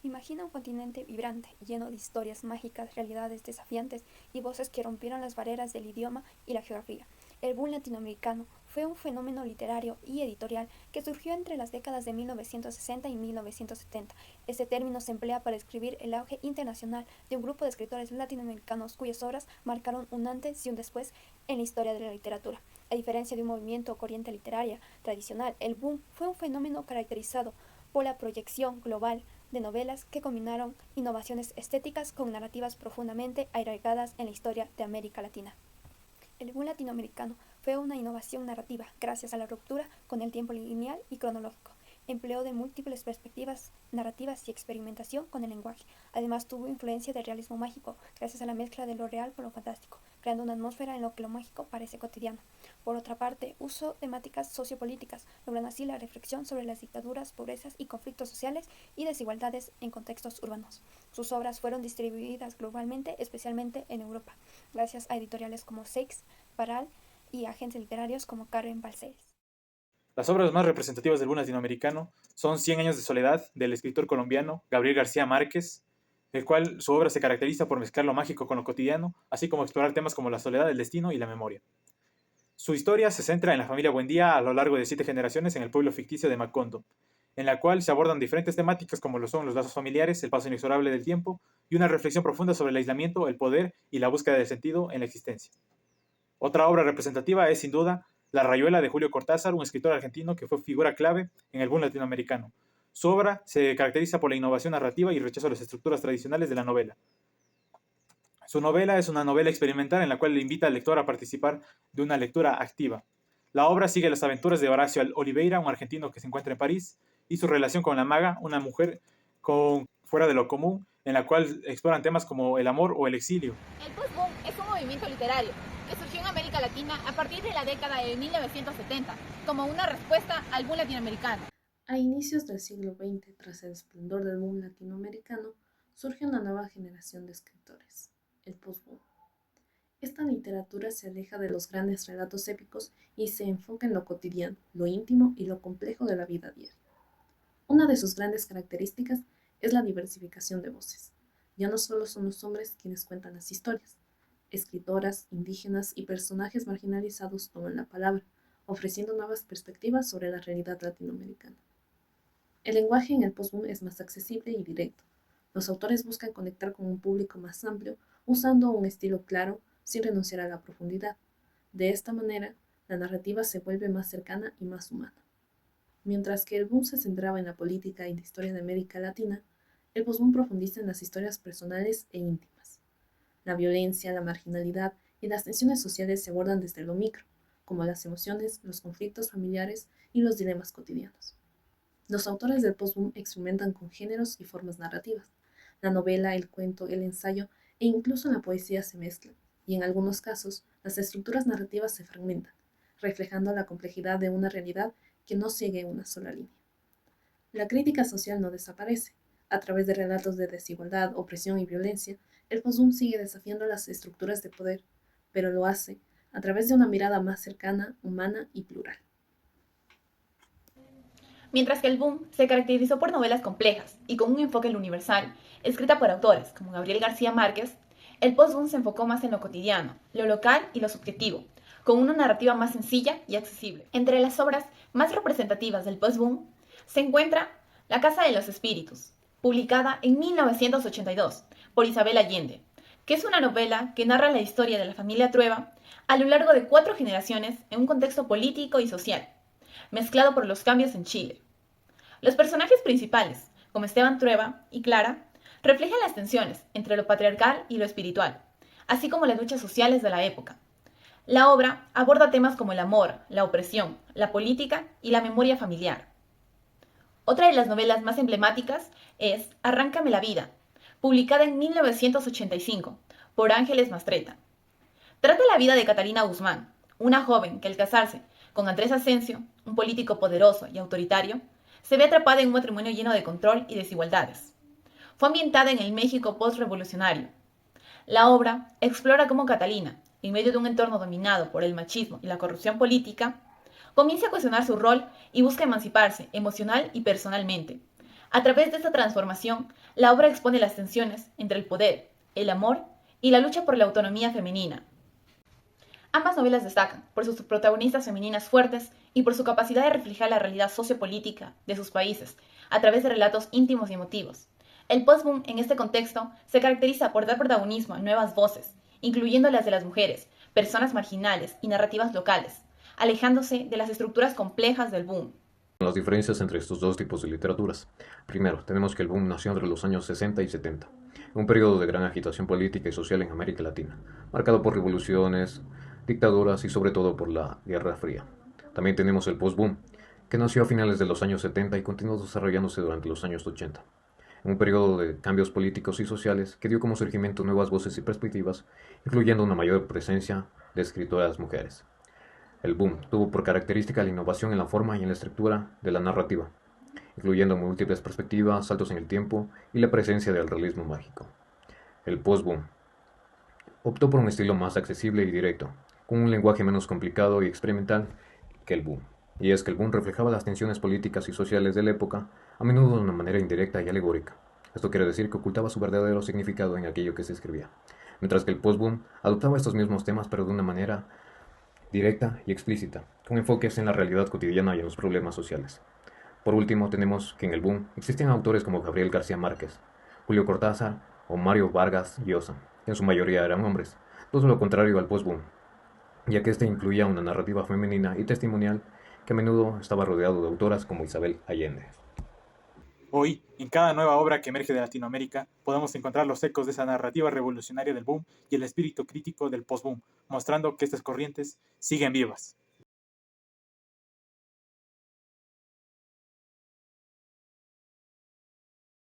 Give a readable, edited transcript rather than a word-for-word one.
Imagina un continente vibrante, lleno de historias mágicas, realidades desafiantes y voces que rompieron las barreras del idioma y la geografía. El boom latinoamericano fue un fenómeno literario y editorial que surgió entre las décadas de 1960 y 1970. Este término se emplea para describir el auge internacional de un grupo de escritores latinoamericanos cuyas obras marcaron un antes y un después en la historia de la literatura. A diferencia de un movimiento o corriente literaria tradicional, el boom fue un fenómeno caracterizado por la proyección global de novelas que combinaron innovaciones estéticas con narrativas profundamente arraigadas en la historia de América Latina. El boom latinoamericano fue una innovación narrativa gracias a la ruptura con el tiempo lineal y cronológico, empleo de múltiples perspectivas narrativas y experimentación con el lenguaje. Además tuvo influencia del realismo mágico gracias a la mezcla de lo real con lo fantástico, creando una atmósfera en la que lo mágico parece cotidiano. Por otra parte, usó temáticas sociopolíticas, logrando así la reflexión sobre las dictaduras, pobrezas y conflictos sociales y desigualdades en contextos urbanos. Sus obras fueron distribuidas globalmente, especialmente en Europa, gracias a editoriales como Seix, Paral y agentes literarios como Karen Balcells. Las obras más representativas del boom latinoamericano son Cien años de soledad, del escritor colombiano Gabriel García Márquez, el cual su obra se caracteriza por mezclar lo mágico con lo cotidiano, así como explorar temas como la soledad, el destino y la memoria. Su historia se centra en la familia Buendía a lo largo de 7 generaciones en el pueblo ficticio de Macondo, en la cual se abordan diferentes temáticas como lo son los lazos familiares, el paso inexorable del tiempo y una reflexión profunda sobre el aislamiento, el poder y la búsqueda del sentido en la existencia. Otra obra representativa es sin duda La Rayuela de Julio Cortázar, un escritor argentino que fue figura clave en el boom latinoamericano. Su obra se caracteriza por la innovación narrativa y rechazo a las estructuras tradicionales de la novela. Su novela es una novela experimental en la cual le invita al lector a participar de una lectura activa. La obra sigue las aventuras de Horacio Oliveira, un argentino que se encuentra en París, y su relación con la maga, una mujer fuera de lo común, en la cual exploran temas como el amor o el exilio. El post-boom es un movimiento literario que surgió en América Latina a partir de la década de 1970 como una respuesta al boom latinoamericano. A inicios del siglo XX, tras el esplendor del boom latinoamericano, surge una nueva generación de escritores, el post-boom. Esta literatura se aleja de los grandes relatos épicos y se enfoca en lo cotidiano, lo íntimo y lo complejo de la vida diaria. Una de sus grandes características es la diversificación de voces. Ya no solo son los hombres quienes cuentan las historias. Escritoras, indígenas y personajes marginalizados toman la palabra, ofreciendo nuevas perspectivas sobre la realidad latinoamericana. El lenguaje en el postboom es más accesible y directo. Los autores buscan conectar con un público más amplio usando un estilo claro sin renunciar a la profundidad. De esta manera, la narrativa se vuelve más cercana y más humana. Mientras que el boom se centraba en la política y la historia de América Latina, el postboom profundiza en las historias personales e íntimas. La violencia, la marginalidad y las tensiones sociales se abordan desde lo micro, como las emociones, los conflictos familiares y los dilemas cotidianos. Los autores del postboom experimentan con géneros y formas narrativas. La novela, el cuento, el ensayo e incluso la poesía se mezclan, y en algunos casos las estructuras narrativas se fragmentan, reflejando la complejidad de una realidad que no sigue una sola línea. La crítica social no desaparece. A través de relatos de desigualdad, opresión y violencia, el postboom sigue desafiando las estructuras de poder, pero lo hace a través de una mirada más cercana, humana y plural. Mientras que el boom se caracterizó por novelas complejas y con un enfoque en lo universal, escrita por autores como Gabriel García Márquez, el post-boom se enfocó más en lo cotidiano, lo local y lo subjetivo, con una narrativa más sencilla y accesible. Entre las obras más representativas del post-boom se encuentra La Casa de los Espíritus, publicada en 1982 por Isabel Allende, que es una novela que narra la historia de la familia Trueba a lo largo de 4 generaciones en un contexto político y social, mezclado por los cambios en Chile. Los personajes principales, como Esteban Trueba y Clara, reflejan las tensiones entre lo patriarcal y lo espiritual, así como las luchas sociales de la época. La obra aborda temas como el amor, la opresión, la política y la memoria familiar. Otra de las novelas más emblemáticas es Arráncame la vida, publicada en 1985 por Ángeles Mastretta. Trata la vida de Catalina Guzmán, una joven que al casarse con Andrés Asensio, un político poderoso y autoritario, se ve atrapada en un matrimonio lleno de control y desigualdades. Fue ambientada en el México postrevolucionario. La obra explora cómo Catalina, en medio de un entorno dominado por el machismo y la corrupción política, comienza a cuestionar su rol y busca emanciparse emocional y personalmente, A través de esta transformación, la obra expone las tensiones entre el poder, el amor y la lucha por la autonomía femenina. Ambas novelas destacan por sus protagonistas femeninas fuertes y por su capacidad de reflejar la realidad sociopolítica de sus países a través de relatos íntimos y emotivos. El post-boom en este contexto se caracteriza por dar protagonismo a nuevas voces, incluyendo las de las mujeres, personas marginales y narrativas locales, alejándose de las estructuras complejas del boom. Las diferencias entre estos dos tipos de literaturas. Primero, tenemos que el boom nació entre los años 60 y 70, un periodo de gran agitación política y social en América Latina, marcado por revoluciones, dictaduras y sobre todo por la Guerra Fría. También tenemos el post-boom, que nació a finales de los años 70 y continuó desarrollándose durante los años 80, un periodo de cambios políticos y sociales que dio como surgimiento nuevas voces y perspectivas, incluyendo una mayor presencia de escritoras mujeres. El boom tuvo por característica la innovación en la forma y en la estructura de la narrativa, incluyendo múltiples perspectivas, saltos en el tiempo y la presencia del realismo mágico. El post-boom optó por un estilo más accesible y directo, con un lenguaje menos complicado y experimental que el boom. Y es que el boom reflejaba las tensiones políticas y sociales de la época, a menudo de una manera indirecta y alegórica. Esto quiere decir que ocultaba su verdadero significado en aquello que se escribía, mientras que el post-boom adoptaba estos mismos temas pero de una manera directa y explícita, con enfoques en la realidad cotidiana y en los problemas sociales. Por último, tenemos que en el boom existían autores como Gabriel García Márquez, Julio Cortázar o Mario Vargas Llosa, que en su mayoría eran hombres, todo lo contrario al post-boom, ya que este incluía una narrativa femenina y testimonial que a menudo estaba rodeado de autoras como Isabel Allende. Hoy, en cada nueva obra que emerge de Latinoamérica, podemos encontrar los ecos de esa narrativa revolucionaria del boom y el espíritu crítico del post-boom, mostrando que estas corrientes siguen vivas.